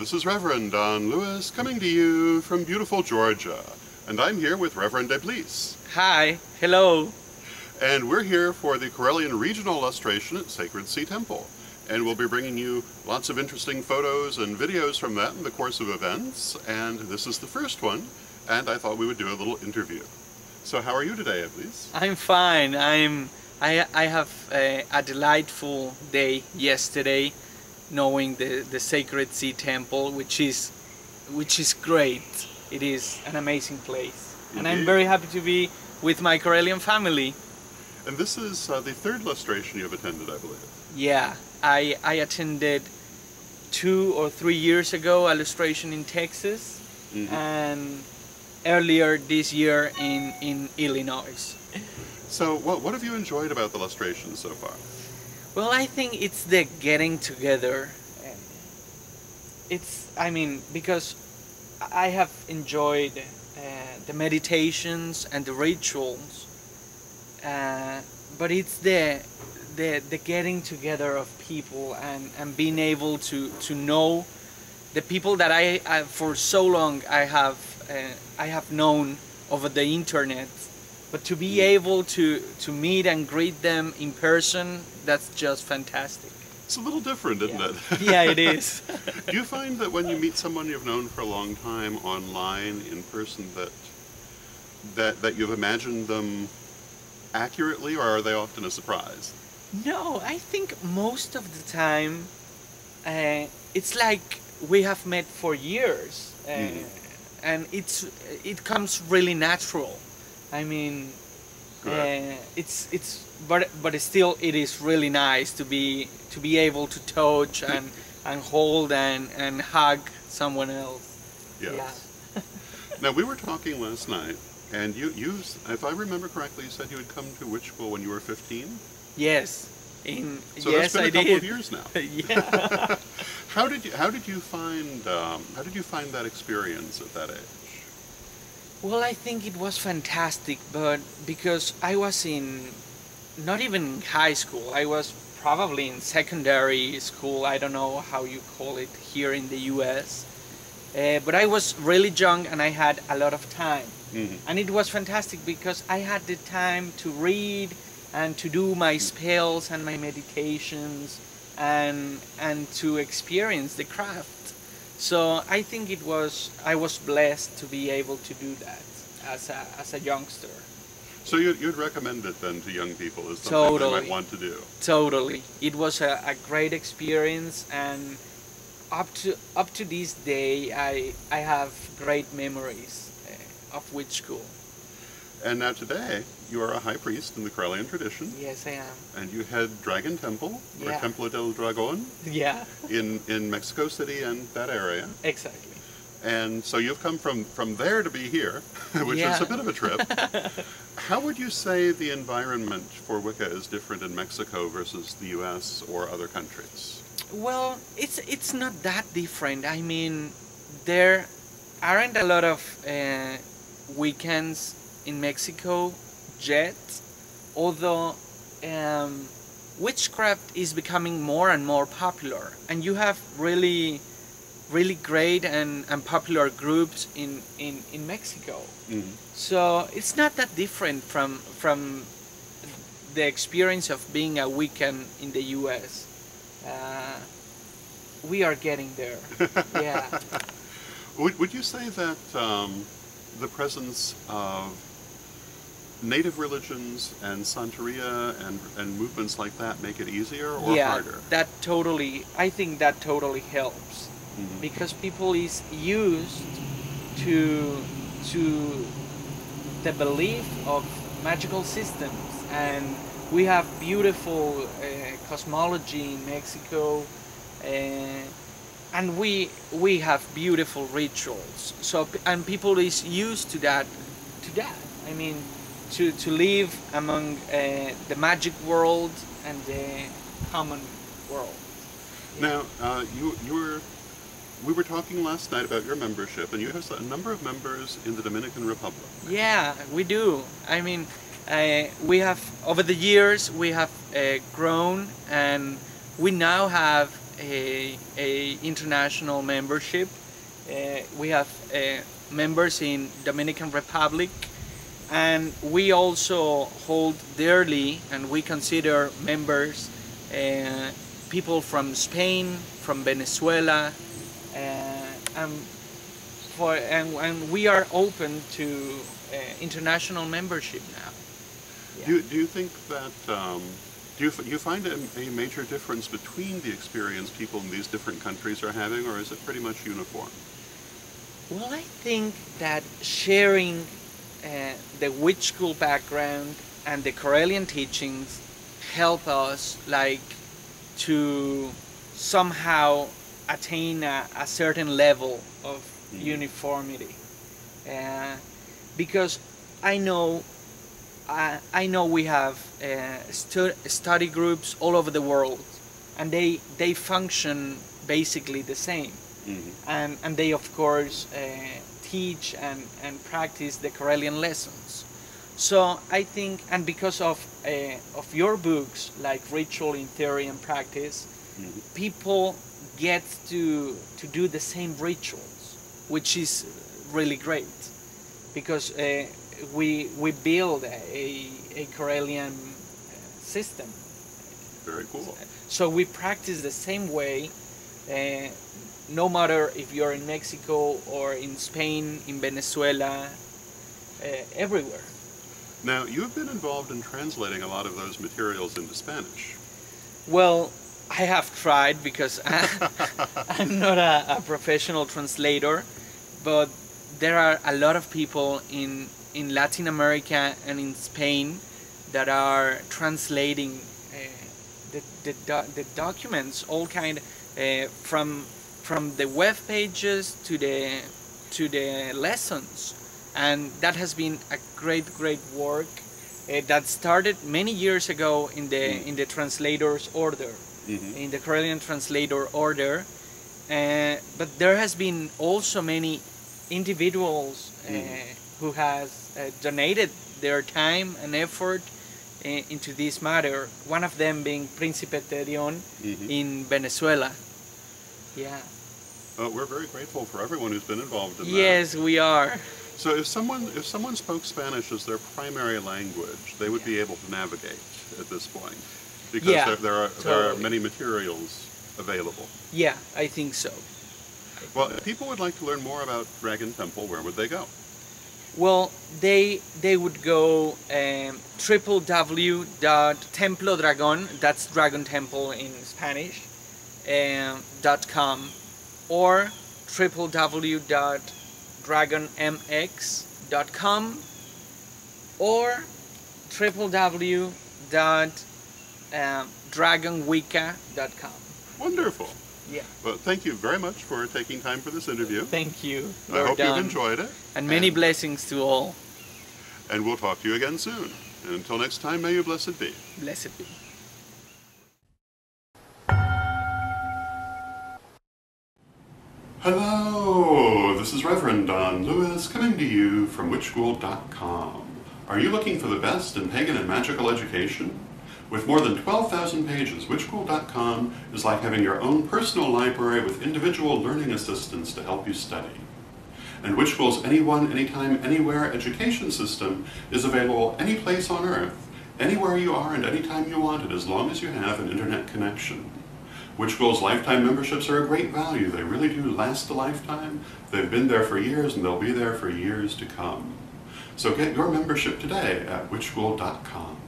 This is Reverend Don Lewis coming to you from beautiful Georgia. And I'm here with Reverend Eblis. Hi, hello. And we're here for the Karelian Regional Illustration at Sacred Sea Temple. And we'll be bringing you lots of interesting photos and videos from that in the course of events. And this is the first one, and I thought we would do a little interview. So how are you today, Eblis? I'm fine. I have a delightful day yesterday, knowing the Sacred Sea Temple, which is great. It is an amazing place. Indeed. And I'm very happy to be with my Karelian family. And this is the third illustration you've attended, I believe. Yeah, I attended 2 or 3 years ago illustration in Texas, and earlier this year in Illinois. So what have you enjoyed about the illustrations so far? Well, I think it's the getting together. Because I have enjoyed the meditations and the rituals, but it's the getting together of people and being able to know the people that I for so long I have known over the internet, but to be able to meet and greet them in person, that's just fantastic. It's a little different, isn't it? Yeah, it is. Do you find that when you meet someone you've known for a long time online, in person, that you've imagined them accurately, or are they often a surprise? No, I think most of the time it's like we have met for years, and it comes really natural. I mean, but still, it is really nice to be able to touch and hold and hug someone else. Yes. Yeah. Now, we were talking last night, and you, if I remember correctly, you said you had come to witch school when you were 15? Yes. So yes, that's been a couple of years now. Yeah. How did you find that experience at that age? Well, I think it was fantastic, but because I was not even high school, I was probably in secondary school, I don't know how you call it here in the US, but I was really young and I had a lot of time. And it was fantastic because I had the time to read and to do my spells and my meditations and to experience the craft. So I think I was blessed to be able to do that as a youngster. So you'd recommend it then to young people as something they might want to do? Totally. It was a great experience, and up to this day I have great memories of witch school. And now today, you are a high priest in the Karelian tradition. Yes, I am. And you head Dragon Temple, or Templo del Dragón, in Mexico City and that area. Exactly. And so you've come from there to be here, which is a bit of a trip. How would you say the environment for Wicca is different in Mexico versus the US or other countries? Well, it's not that different. I mean, there aren't a lot of weekends in Mexico yet, although witchcraft is becoming more and more popular, and you have really great and popular groups in Mexico. So it's not that different from the experience of being a Wiccan in the US. We are getting there. Yeah. Would you say that the presence of native religions and Santeria and movements like that make it easier or harder? I think that totally helps, because people is used to the belief of magical systems, and we have beautiful cosmology in Mexico, and we have beautiful rituals. So and people is used to that. I mean, to live among the magic world and the common world. Now, we were talking last night about your membership, and you have a number of members in the Dominican Republic. Yeah, we do. I mean, we have, over the years, we have grown, and we now have a international membership. We have members in Dominican Republic, and we also hold dearly, and we consider members people from Spain, from Venezuela, and we are open to international membership now. Yeah. Do you think that, do you find a major difference between the experience people in these different countries are having, or is it pretty much uniform? Well, I think that sharing the witch school background and the Karelian teachings help us to somehow attain a certain level of uniformity, because I know we have study groups all over the world, and they function basically the same. Mm-hmm. And they of course teach and practice the Karelian lessons. So I think, and because of your books like Ritual in Theory and Practice, mm-hmm. people get to do the same rituals, which is really great, because we build a Karelian system. Very cool. So we practice the same way, no matter if you're in Mexico or in Spain, in Venezuela, everywhere. Now, you've been involved in translating a lot of those materials into Spanish. Well, I have tried, because I'm not a professional translator, but there are a lot of people in Latin America and in Spain that are translating the documents, all kind, from the web pages to the lessons, and that has been a great work that started many years ago in the translator's order, mm-hmm. in the Karelian translator order, but there has been also many individuals who has donated their time and effort into this matter. One of them being Príncipe Tedion mm-hmm. in Venezuela. Yeah. We're very grateful for everyone who's been involved in that. Yes, we are. So if someone spoke Spanish as their primary language, they would be able to navigate at this point, because there are many materials available. Yeah, I think so. Well, if people would like to learn more about Dragon Temple, where would they go? Well, they would go www.templodragon, that's Dragon Temple in Spanish, .com, or www.dragonmx.com, or www.dragonwicca.com. Wonderful. Yeah. Well, thank you very much for taking time for this interview. Thank you. I hope you've enjoyed it. And many blessings to all. And we'll talk to you again soon. And until next time, may you blessed be. Blessed be. Hello, this is Reverend Don Lewis coming to you from witchschool.com. Are you looking for the best in pagan and magical education? With more than 12,000 pages, witchschool.com is like having your own personal library with individual learning assistants to help you study. And Witchschool's Anyone, Anytime, Anywhere education system is available any place on earth, anywhere you are and anytime you want it, as long as you have an internet connection. Witchschool's lifetime memberships are a great value. They really do last a lifetime. They've been there for years and they'll be there for years to come. So get your membership today at witchschool.com.